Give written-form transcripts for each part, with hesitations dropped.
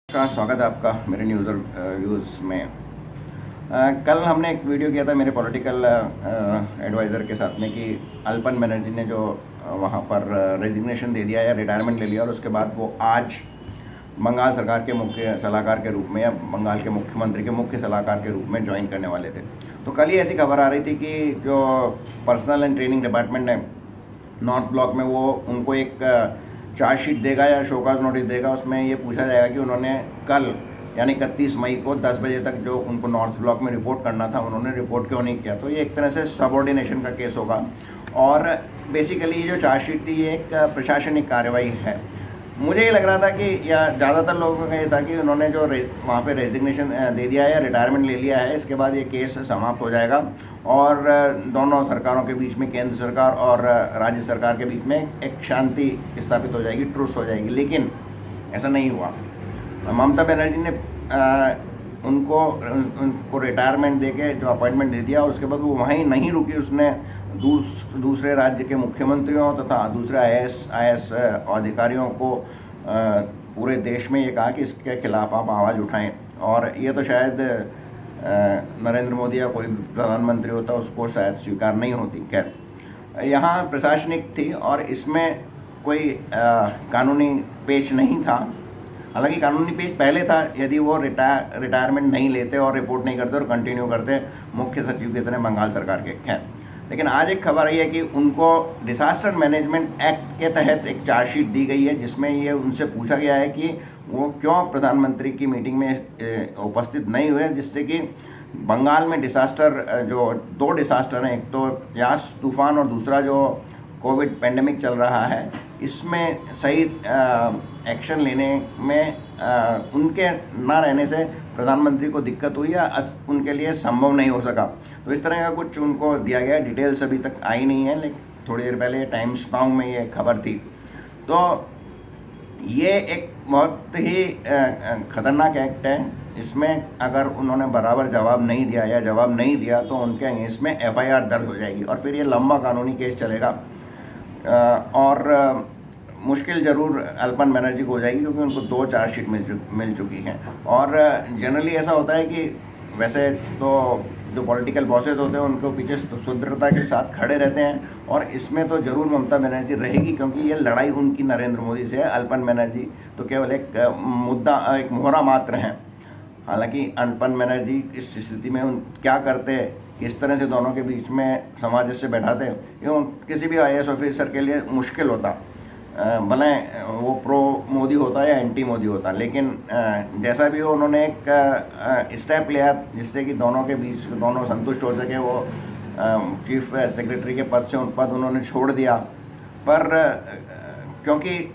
का स्वागत है आपका मेरे न्यूज़ व्यूज़ में। कल हमने एक वीडियो किया था मेरे पॉलिटिकल एडवाइज़र के साथ में कि अल्पन बनर्जी ने जो वहाँ पर रेजिग्नेशन दे दिया या रिटायरमेंट ले लिया और उसके बाद वो आज बंगाल सरकार के मुख्य सलाहकार के रूप में या बंगाल के मुख्यमंत्री के मुख्य सलाहकार के रूप में ज्वाइन करने वाले थे। तो कल ही ऐसी खबर आ रही थी कि जो पर्सनल एंड ट्रेनिंग डिपार्टमेंट है नॉर्थ ब्लॉक में, वो उनको एक चार्जशीट देगा या शोकाज नोटिस देगा। उसमें ये पूछा जाएगा कि उन्होंने कल यानी 31 मई को 10 बजे तक जो उनको नॉर्थ ब्लॉक में रिपोर्ट करना था उन्होंने रिपोर्ट क्यों नहीं किया। तो ये एक तरह से सबऑर्डिनेशन का केस होगा और बेसिकली ये जो चार्जशीट थी ये एक प्रशासनिक कार्रवाई है। मुझे ये लग रहा था कि या ज़्यादातर लोगों का ये था कि उन्होंने जो वहाँ पे रेजिग्नेशन दे दिया है या रिटायरमेंट ले लिया है, इसके बाद ये केस समाप्त हो जाएगा और दोनों सरकारों के बीच में, केंद्र सरकार और राज्य सरकार के बीच में एक शांति स्थापित हो जाएगी, ट्रूस हो जाएगी। लेकिन ऐसा नहीं हुआ। ममता बनर्जी ने उनको रिटायरमेंट देके जो अपॉइंटमेंट दे दिया और उसके बाद वो वहीं नहीं रुकी। उसने दूसरे राज्य के मुख्यमंत्रियों तथा दूसरे IAS अधिकारियों को पूरे देश में ये कहा कि इसके खिलाफ आप आवाज़ उठाएं। और ये तो शायद नरेंद्र मोदी या कोई प्रधानमंत्री होता उसको शायद स्वीकार नहीं होती। खैर, यहाँ प्रशासनिक थी और इसमें कोई कानूनी पेच नहीं था। हालांकि कानूनी पेज पहले था यदि वो रिटायरमेंट नहीं लेते और रिपोर्ट नहीं करते और कंटिन्यू करते मुख्य सचिव की तरह बंगाल सरकार के। खैर, लेकिन आज एक खबर आई है कि उनको डिसास्टर मैनेजमेंट एक्ट के तहत एक चार्जशीट दी गई है जिसमें ये उनसे पूछा गया है कि वो क्यों प्रधानमंत्री की मीटिंग में उपस्थित नहीं हुए, जिससे कि बंगाल में डिसास्टर जो 2 डिसास्टर हैं, एक तो यास तूफान और दूसरा जो कोविड पेंडेमिक चल रहा है, इसमें सही एक्शन लेने में उनके ना रहने से प्रधानमंत्री को दिक्कत हुई या उनके लिए संभव नहीं हो सका। तो इस तरह का कुछ उनको दिया गया। डिटेल्स अभी तक आई नहीं है, लेकिन थोड़ी देर पहले टाइम्स नाउ में ये खबर थी। तो ये एक बहुत ही ख़तरनाक एक्ट है। इसमें अगर उन्होंने बराबर जवाब नहीं दिया या जवाब नहीं दिया तो उनके अगेंस्ट में FIR दर्ज हो जाएगी और फिर ये लंबा कानूनी केस चलेगा और मुश्किल ज़रूर अल्पन बनर्जी को हो जाएगी क्योंकि उनको 2 चार्जशीट मिल चुकी हैं। और जनरली ऐसा होता है कि वैसे तो जो पॉलिटिकल बॉसेस होते हैं उनको पीछे सुदृढ़ता के साथ खड़े रहते हैं और इसमें तो ज़रूर ममता बनर्जी रहेगी क्योंकि ये लड़ाई उनकी नरेंद्र मोदी से है। अल्पन बनर्जी तो केवल एक मुद्दा, एक मोहरा मात्र हैं। हालांकि अल्पन बनर्जी इस स्थिति में क्या करते, किस तरह से दोनों के बीच में सामंजस्य बैठाते, ये किसी भी IAS ऑफिसर के लिए मुश्किल होता, भले वो प्रो मोदी होता है या एंटी मोदी होता। लेकिन जैसा भी हो, उन्होंने एक स्टेप लिया जिससे कि दोनों के बीच दोनों संतुष्ट हो सके। वो चीफ सेक्रेटरी के पद से पद उन्होंने छोड़ दिया, पर क्योंकि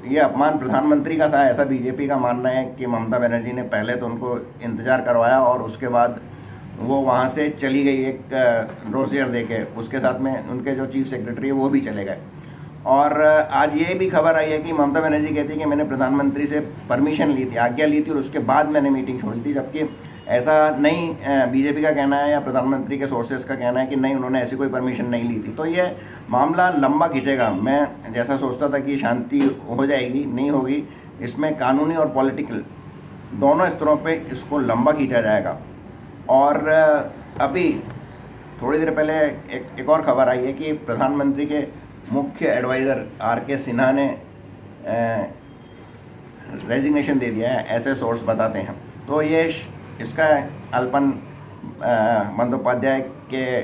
ये अपमान प्रधानमंत्री का था, ऐसा BJP का मानना है कि ममता बनर्जी ने पहले तो उनको इंतज़ार करवाया और उसके बाद वो वहाँ से चली गई एक रोज़ियर दे के। उसके साथ में उनके जो चीफ सेक्रेटरी है वो भी चले गए। और आज ये भी खबर आई है कि ममता बनर्जी कहती है कि मैंने प्रधानमंत्री से परमिशन ली थी, आज्ञा ली थी और उसके बाद मैंने मीटिंग छोड़ी थी, जबकि ऐसा नहीं BJP का कहना है या प्रधानमंत्री के सोर्सेस का कहना है कि नहीं, उन्होंने ऐसी कोई परमिशन नहीं ली थी। तो ये मामला लंबा खींचेगा। मैं जैसा सोचता था कि शांति हो जाएगी, नहीं होगी। इसमें कानूनी और पॉलिटिकल दोनों स्तरों पर इसको लंबा खींचा जाएगा। और अभी थोड़ी देर पहले एक और खबर आई है कि प्रधानमंत्री के मुख्य एडवाइज़र RK सिन्हा ने रेजिग्नेशन दे दिया है, ऐसे सोर्स बताते हैं। तो ये इसका अल्पन बंदोपाध्याय के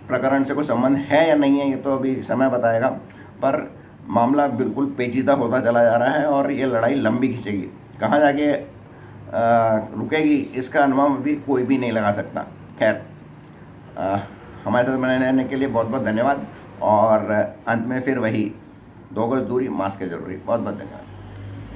प्रकरण से कोई संबंध है या नहीं है, ये तो अभी समय बताएगा। पर मामला बिल्कुल पेचीदा होता चला जा रहा है और ये लड़ाई लंबी खींचेगी, कहाँ जाके रुकेगी इसका अनुमान भी कोई भी नहीं लगा सकता। खैर, हमारे साथ बने रहने के लिए बहुत बहुत धन्यवाद और अंत में फिर वही 2 गज दूरी, मास्क है ज़रूरी। बहुत बहुत धन्यवाद।